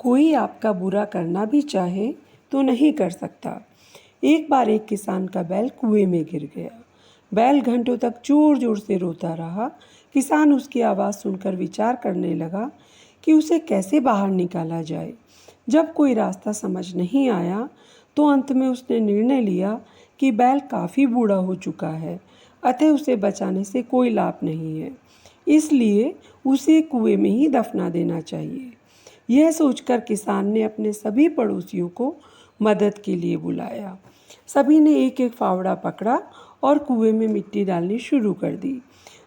कोई आपका बुरा करना भी चाहे तो नहीं कर सकता। एक बार एक किसान का बैल कुएं में गिर गया। बैल घंटों तक जोर जोर से रोता रहा। किसान उसकी आवाज़ सुनकर विचार करने लगा कि उसे कैसे बाहर निकाला जाए। जब कोई रास्ता समझ नहीं आया तो अंत में उसने निर्णय लिया कि बैल काफ़ी बूढ़ा हो चुका है, अतः उसे बचाने से कोई लाभ नहीं है, इसलिए उसे कुएं में ही दफना देना चाहिए। यह सोचकर किसान ने अपने सभी पड़ोसियों को मदद के लिए बुलाया। सभी ने एक एक फावड़ा पकड़ा और कुएं में मिट्टी डालनी शुरू कर दी।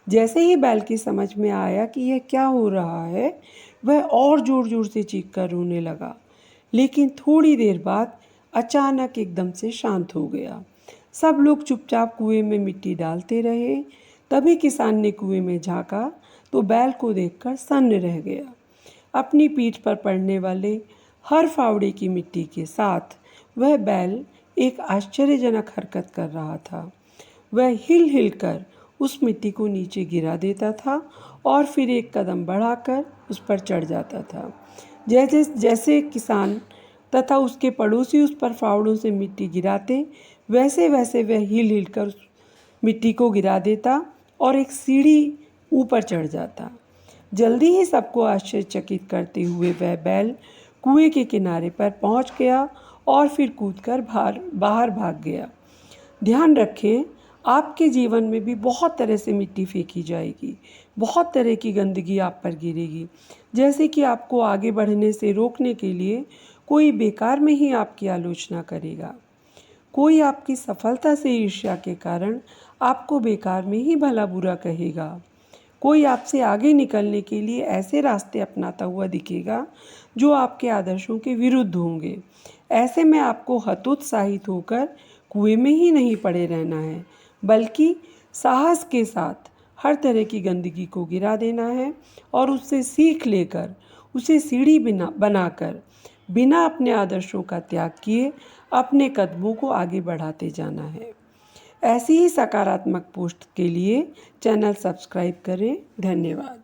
जैसे ही बैल की समझ में आया कि यह क्या हो रहा है, वह और जोर जोर से चीखकर रोने लगा। लेकिन थोड़ी देर बाद अचानक एकदम से शांत हो गया। सब लोग चुपचाप कुएं में मिट्टी डालते रहे। तभी किसान ने कुएं में झांका तो बैल को देखकर सन्न रह गया। अपनी पीठ पर पड़ने वाले हर फावड़े की मिट्टी के साथ वह बैल एक आश्चर्यजनक हरकत कर रहा था। वह हिल हिल कर उस मिट्टी को नीचे गिरा देता था और फिर एक कदम बढ़ाकर उस पर चढ़ जाता था। जैसे जैसे किसान तथा उसके पड़ोसी उस पर फावड़ों से मिट्टी गिराते, वैसे वैसे वह हिल हिल कर उस मिट्टी को गिरा देता और एक सीढ़ी ऊपर चढ़ जाता। जल्दी ही सबको आश्चर्यचकित करते हुए वह बैल कुएं के किनारे पर पहुंच गया और फिर कूदकर बाहर भाग गया। ध्यान रखें, आपके जीवन में भी बहुत तरह से मिट्टी फेंकी जाएगी, बहुत तरह की गंदगी आप पर गिरेगी। जैसे कि आपको आगे बढ़ने से रोकने के लिए कोई बेकार में ही आपकी आलोचना करेगा, कोई आपकी सफलता से ईर्ष्या के कारण आपको बेकार में ही भला बुरा कहेगा, कोई आपसे आगे निकलने के लिए ऐसे रास्ते अपनाता हुआ दिखेगा जो आपके आदर्शों के विरुद्ध होंगे। ऐसे में आपको हतोत्साहित होकर कुएं में ही नहीं पड़े रहना है, बल्कि साहस के साथ हर तरह की गंदगी को गिरा देना है और उससे सीख लेकर उसे सीढ़ी बनाकर बिना अपने आदर्शों का त्याग किए अपने कदमों को आगे बढ़ाते जाना है। ऐसी ही सकारात्मक पोस्ट के लिए चैनल सब्सक्राइब करें। धन्यवाद।